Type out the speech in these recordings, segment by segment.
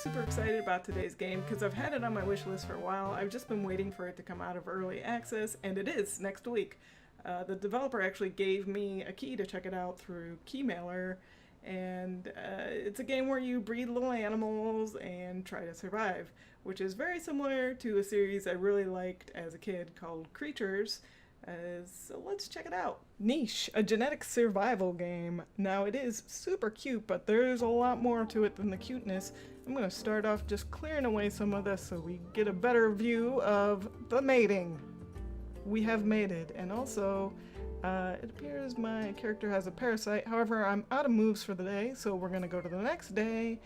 super excited about today's game because I've had it on my wish list for a while. I've just been waiting for it to come out of early access, and it is next week. The developer actually gave me a key to check it out through Keymailer, and it's a game where you breed little animals and try to survive, which is very similar to a series I really liked as a kid called Creatures. So let's check it out. Niche, a genetic survival game. Now it is super cute, but there's a lot more to it than the cuteness. I'm going to start off just clearing away some of this so we get a better view of the mating. We have mated, and also it appears my character has a parasite. However, I'm out of moves for the day, so we're going to go to the next day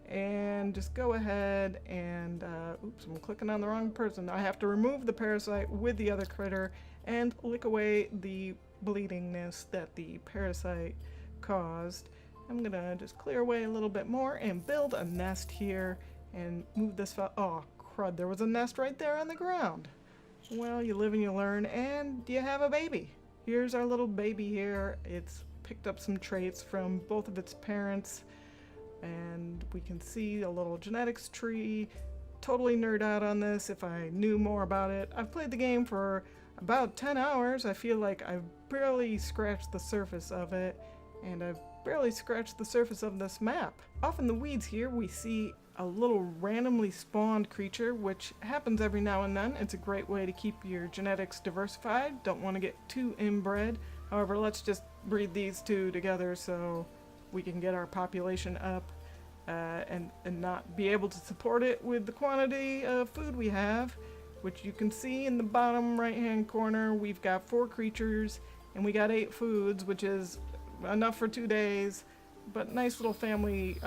and just go ahead and, oops, I'm clicking on the wrong person. I have to remove the parasite with the other critter and lick away the bleedingness that the parasite caused. I'm gonna just clear away a little bit more and build a nest here and move this oh crud, there was a nest right there on the ground. Well, you live and you learn, and you have a baby. Here's our little baby here. It's picked up some traits from both of its parents, and we can see a little genetics tree. Totally nerd out on this if I knew more about it. I've played the game for about 10 hours. I feel like I've barely scratched the surface of it, and I've barely scratched the surface of this map. Off in the weeds here we see a little randomly spawned creature, which happens every now and then. It's a great way to keep your genetics diversified. Don't want to get too inbred. However, let's just breed these two together so we can get our population up and not be able to support it with the quantity of food we have, which you can see in the bottom right hand corner. We've got 4 creatures and we got 8 foods, which is enough for 2 days, but nice little family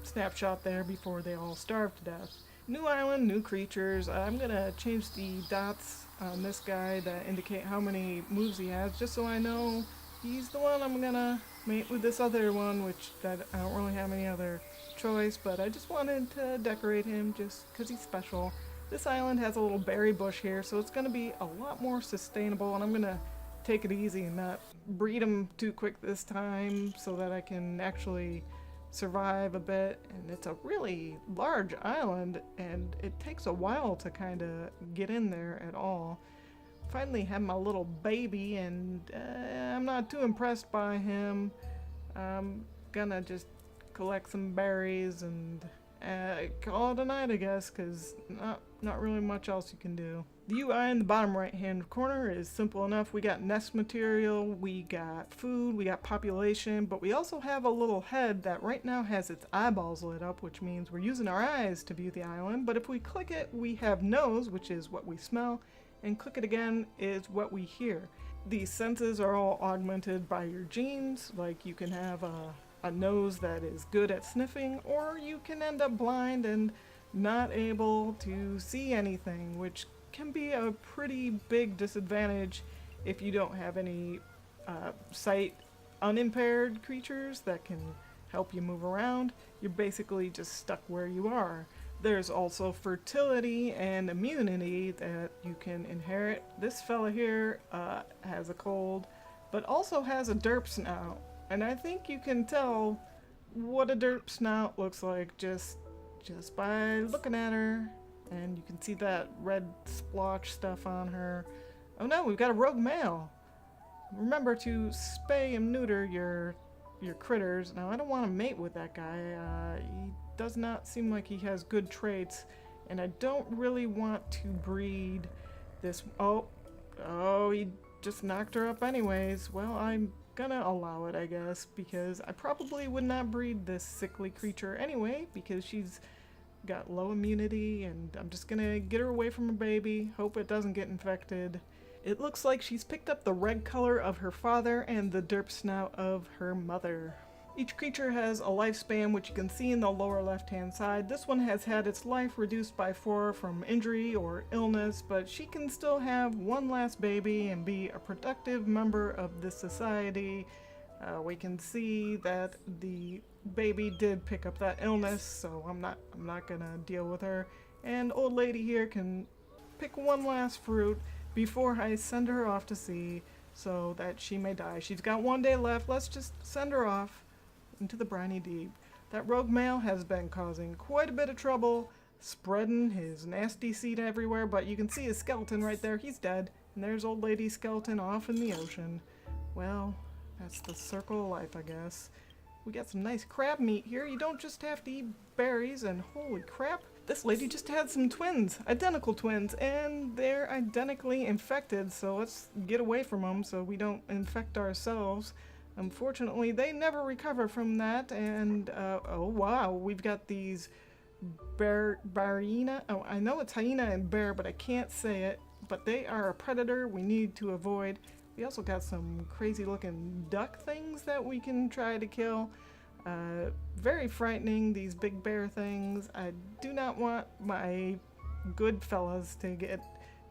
snapshot there before they all starve to death. New island, new creatures. I'm gonna change the dots on this guy that indicate how many moves he has, just so I know he's the one I'm gonna mate with this other one, which I don't really have any other choice, but I just wanted to decorate him just because he's special. This island has a little berry bush here, so it's going to be a lot more sustainable, and I'm going to take it easy and not breed him too quick this time so that I can actually survive a bit. And it's a really large island, and it takes a while to kind of get in there at all. Finally have my little baby, and I'm not too impressed by him. I'm gonna just collect some berries and call it a night, I guess, because not really much else you can do. The UI in the bottom right hand corner is simple enough. We got nest material, we got food, we got population, but we also have a little head that right now has its eyeballs lit up, which means we're using our eyes to view the island. But if we click it, we have nose, which is what we smell, and click it again is what we hear. These senses are all augmented by your genes. Like, you can have a nose that is good at sniffing, or you can end up blind and not able to see anything, which can be a pretty big disadvantage if you don't have any sight unimpaired creatures that can help you move around. You're basically just stuck where you are. There's also fertility and immunity that you can inherit. This fella here has a cold, but also has a derp snout. And I think you can tell what a derp snout looks like just by looking at her. And you can see that red splotch stuff on her. Oh no, we've got a rogue male. Remember to spay and neuter your critters. Now, I don't want to mate with that guy. He does not seem like he has good traits, and I don't really want to breed this. Oh, he just knocked her up anyways. Well, I'm gonna allow it, I guess, because I probably would not breed this sickly creature anyway, because she's got low immunity, and I'm just gonna get her away from her baby, hope it doesn't get infected. It looks like she's picked up the red color of her father and the derp snout of her mother. Each creature has a lifespan, which you can see in the lower left hand side. This one has had its life reduced by 4 from injury or illness, but she can still have one last baby and be a productive member of this society. We can see that the baby did pick up that illness, so I'm not gonna deal with her. And old lady here can pick one last fruit before I send her off to sea so that she may die. She's got 1 day left. Let's just send her off into the briny deep. That rogue male has been causing quite a bit of trouble, spreading his nasty seed everywhere, but you can see his skeleton right there. He's dead. And there's old lady skeleton off in the ocean. Well, that's the circle of life, I guess. We got some nice crab meat here. You don't just have to eat berries, and holy crap, this lady just had some twins, identical twins, and they're identically infected, so let's get away from them so we don't infect ourselves. Unfortunately, they never recover from that, and oh wow, we've got these hyena. Oh, I know it's hyena and bear, but I can't say it. But they are a predator we need to avoid. We also got some crazy looking duck things that we can try to kill. Very frightening, these big bear things. I do not want my good fellas to get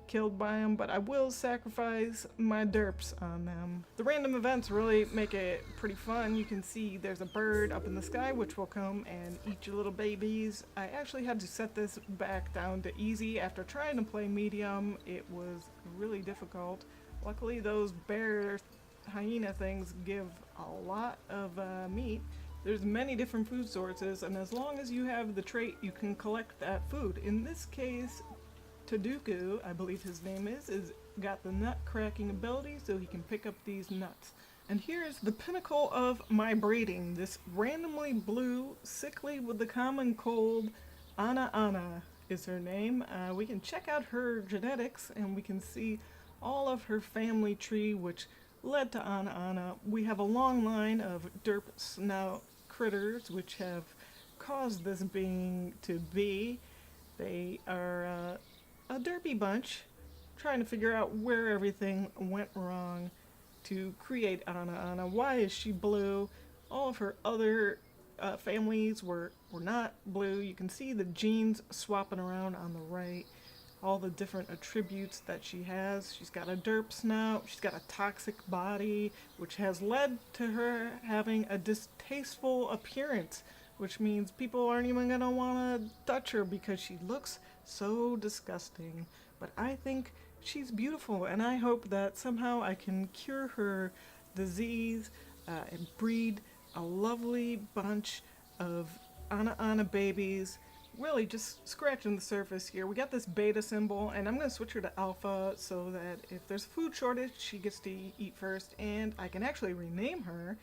killed by them, but I will sacrifice my derps on them. The random events really make it pretty fun. You can see there's a bird up in the sky which will come and eat your little babies. I actually had to set this back down to easy. After trying to play medium, it was really difficult. Luckily those bear hyena things give a lot of meat. There's many different food sources, and as long as you have the trait, you can collect that food. In this case, Taduku, I believe his name is got the nut cracking ability, so he can pick up these nuts. And here's the pinnacle of my breeding. This randomly blue, sickly with the common cold, Ana is her name. We can check out her genetics, and we can see all of her family tree, which led to Ana. We have a long line of derp snout critters, which have caused this being to be. They are a derpy bunch, trying to figure out where everything went wrong to create Ana. Why is she blue? All of her other families were not blue. You can see the genes swapping around on the right. All the different attributes that she has. She's got a derp snout, she's got a toxic body, which has led to her having a distasteful appearance, which means people aren't even gonna wanna touch her because she looks so disgusting. But I think she's beautiful, and I hope that somehow I can cure her disease and breed a lovely bunch of Ana babies. Really just scratching the surface here. We got this beta symbol, and I'm going to switch her to alpha so that if there's a food shortage, she gets to eat first, and I can actually rename her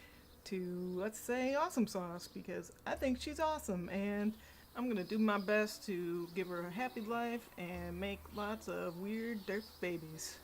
to, let's say, Awesome Sauce, because I think she's awesome, and I'm going to do my best to give her a happy life and make lots of weird derp babies.